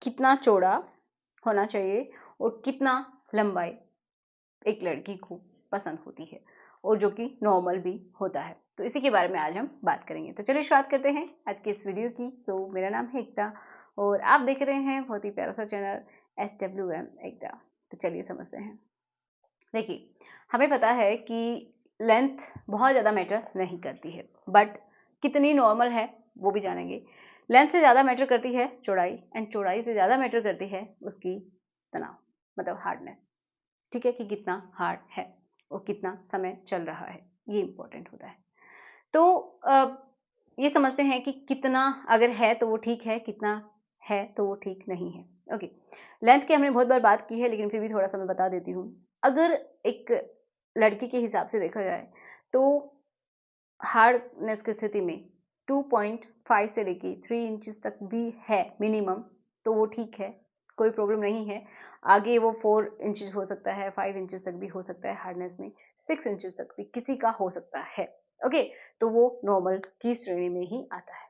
कितना चौड़ा होना चाहिए और कितना लंबाई एक लड़की को पसंद होती है और जो कि नॉर्मल भी होता है। तो इसी के बारे में आज हम बात करेंगे। तो चलिए शुरुआत करते हैं आज के इस वीडियो की। मेरा नाम है एकता और आप देख रहे हैं बहुत ही प्यारा सा चैनल SWM एकता। तो चलिए समझते हैं। देखिए, हमें पता है कि लेंथ बहुत ज़्यादा मैटर नहीं करती है, बट कितनी नॉर्मल है वो भी जानेंगे। लेंथ से ज़्यादा मैटर करती है चौड़ाई, एंड चौड़ाई से ज़्यादा मैटर करती है उसकी तनाव, मतलब हार्डनेस। ठीक है, कि कितना हार्ड है और कितना समय चल रहा है, ये इंपॉर्टेंट होता है। तो ये समझते हैं कि कितना अगर है तो वो ठीक है, कितना है तो वो ठीक नहीं है। ओके, लेंथ की हमने बहुत बार बात की है, लेकिन फिर भी थोड़ा सा मैं बता देती हूँ। अगर एक लड़की के हिसाब से देखा जाए तो हार्डनेस की स्थिति में 2.5 से लेके 3 इंचेस तक भी है मिनिमम, तो वो ठीक है, कोई प्रॉब्लम नहीं है। आगे वो 4 इंचेस हो सकता है, 5 इंचेस तक भी हो सकता है हार्डनेस में, 6 इंचेस तक भी किसी का हो सकता है। ओके, तो वो नॉर्मल की श्रेणी में ही आता है।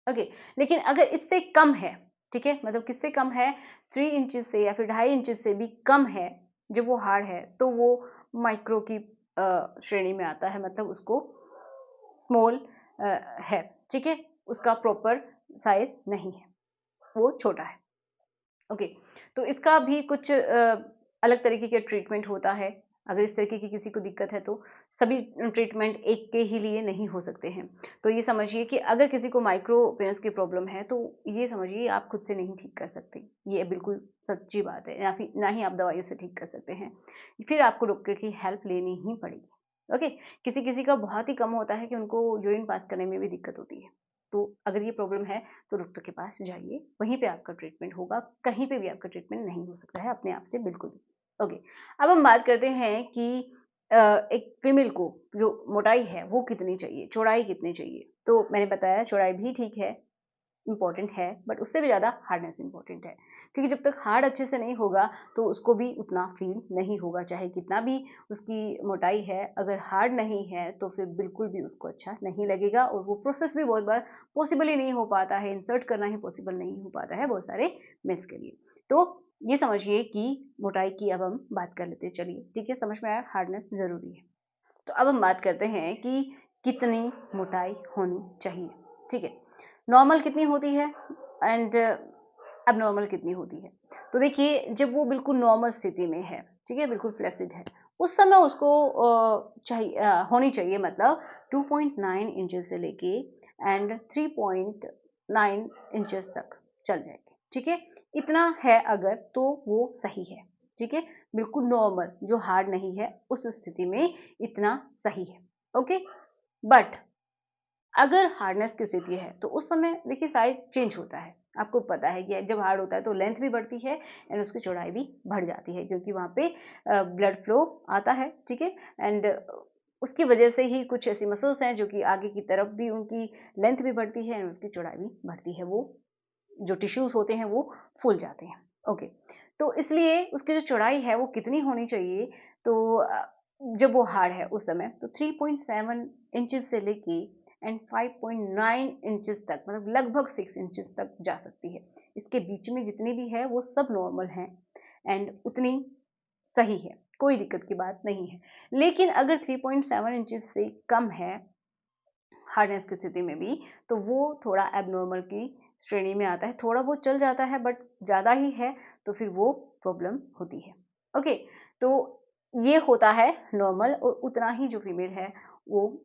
ओके, लेकिन अगर इससे कम है, ठीक है, मतलब किससे कम है, 3 इंचेस से या फिर 2.5 इंचेस से भी कम है, जब वो हार्ड है तो वो माइक्रो की श्रेणी में आता है, मतलब उसको स्मॉल है। ठीक है, उसका प्रॉपर साइज नहीं है, वो छोटा है। ओके, तो इसका भी कुछ अलग तरीके का ट्रीटमेंट होता है। अगर इस तरीके की किसी को दिक्कत है तो सभी ट्रीटमेंट एक के ही लिए नहीं हो सकते हैं। तो ये समझिए कि अगर किसी को माइक्रो पेनिस की प्रॉब्लम है तो ये समझिए आप खुद से नहीं ठीक कर सकते, ये बिल्कुल सच्ची बात है। ना ही आप दवाइयों से ठीक कर सकते हैं, फिर आपको डॉक्टर की हेल्प लेनी ही पड़ेगी। ओके, किसी किसी का बहुत ही कम होता है कि उनको यूरिन पास करने में भी दिक्कत होती है। तो अगर ये प्रॉब्लम है तो डॉक्टर के पास जाइए, वहीं पे आपका ट्रीटमेंट होगा, कहीं पे भी आपका ट्रीटमेंट नहीं हो सकता है अपने आप से बिल्कुल भी। ओके, अब हम बात करते हैं कि एक फीमेल को जो मोटाई है वो कितनी चाहिए, चौड़ाई कितनी चाहिए। तो मैंने बताया चौड़ाई भी ठीक है, इम्पॉर्टेंट है, बट उससे भी ज़्यादा हार्डनेस इम्पॉर्टेंट है, क्योंकि जब तक हार्ड अच्छे से नहीं होगा तो उसको भी उतना फील नहीं होगा, चाहे कितना भी उसकी मोटाई है। अगर हार्ड नहीं है तो फिर बिल्कुल भी उसको अच्छा नहीं लगेगा, और वो प्रोसेस भी बहुत बार पॉसिबल ही नहीं हो पाता है, इंसर्ट करना ही पॉसिबल नहीं हो पाता है बहुत सारे मेल्स के लिए। तो ये समझिए कि मोटाई की अब हम बात कर लेते हैं। चलिए ठीक है, समझ में आया, हार्डनेस ज़रूरी है। तो अब हम बात करते हैं कि कितनी मोटाई होनी चाहिए। ठीक है, नॉर्मल कितनी होती है एंड अब नॉर्मल कितनी होती है। तो देखिए, जब वो बिल्कुल नॉर्मल स्थिति में है, ठीक है, बिल्कुल फ्लैसिड है, उस समय उसको चाहिए होनी चाहिए, मतलब 2.9 इंचेस से लेके एंड 3.9 इंचेस तक चल जाएगी। ठीक है, इतना है अगर तो वो सही है। ठीक है, बिल्कुल नॉर्मल, जो हार्ड नहीं है, उस स्थिति में इतना सही है। ओके, बट अगर हार्डनेस की स्थिति है तो उस समय देखिए साइज चेंज होता है। आपको पता है कि जब हार्ड होता है तो लेंथ भी बढ़ती है एंड उसकी चौड़ाई भी बढ़ जाती है, क्योंकि वहाँ पे ब्लड फ्लो आता है। ठीक है, एंड उसकी वजह से ही कुछ ऐसी मसल्स हैं जो कि आगे की तरफ भी उनकी लेंथ भी बढ़ती है एंड उसकी चौड़ाई भी बढ़ती है, वो जो टिश्यूज होते हैं वो फूल जाते हैं। ओके, तो इसलिए उसकी जो चौड़ाई है वो कितनी होनी चाहिए, तो जब वो हार्ड है उस समय तो 3.7 इंचेस से लेके एंड 5.9 इंचेस तक, मतलब लगभग 6 इंचेस तक जा सकती है। इसके बीच में जितनी भी है वो सब नॉर्मल है एंड उतनी सही है, कोई दिक्कत की बात नहीं है। लेकिन अगर 3.7 इंचेस से कम है हार्डनेस की स्थिति में भी, तो वो थोड़ा एबनॉर्मल की श्रेणी में आता है। थोड़ा बहुत चल जाता है बट ज़्यादा ही है तो फिर वो प्रॉब्लम होती है। ओके, तो ये होता है नॉर्मल, और उतना ही जो फीमेल है वो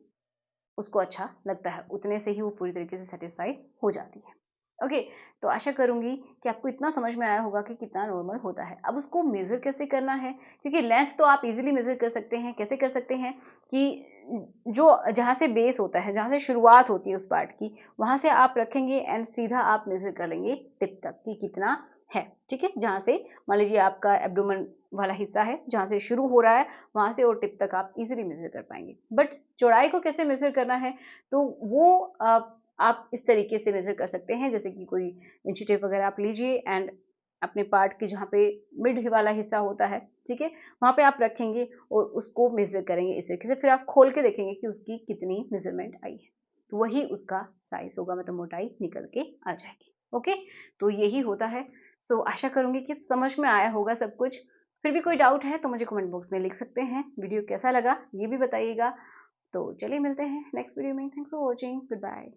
उसको अच्छा लगता है, उतने से ही वो पूरी तरीके से सेटिस्फाइड हो जाती है। ओके, तो आशा करूंगी कि आपको इतना समझ में आया होगा कि कितना नॉर्मल होता है। अब उसको मेजर कैसे करना है, क्योंकि लेंथ तो आप इजीली मेजर कर सकते हैं। कैसे कर सकते हैं कि जो जहाँ से बेस होता है, जहाँ से शुरुआत होती है उस पार्ट की, वहां से आप रखेंगे एंड सीधा आप मेजर कर लेंगे टिप तक कि कितना है। ठीक है, जहाँ से मान लीजिए आपका एब्डोमेन वाला हिस्सा है, जहाँ से शुरू हो रहा है वहां से और टिप तक आप इजीली मेजर कर पाएंगे। बट चौड़ाई को कैसे मेजर करना है, तो वो आप इस तरीके से मेजर कर सकते हैं, जैसे कि कोई इंची टेप वगैरह आप लीजिए एंड अपने पार्ट की जहाँ पे मिड वाला हिस्सा होता है, ठीक है, वहां पे आप रखेंगे और उसको मेजर करेंगे इस तरीके से। फिर आप खोल के देखेंगे कि उसकी कितनी मेजरमेंट आई है, तो वही उसका साइज होगा, मतलब मोटाई निकल के आ जाएगी। ओके, तो यही होता है। सो आशा करूँगी कि समझ में आया होगा सब कुछ। फिर भी कोई डाउट है तो मुझे कमेंट बॉक्स में लिख सकते हैं। वीडियो कैसा लगा ये भी बताइएगा। तो चलिए मिलते हैं नेक्स्ट वीडियो में। Thanks for watching. Good bye.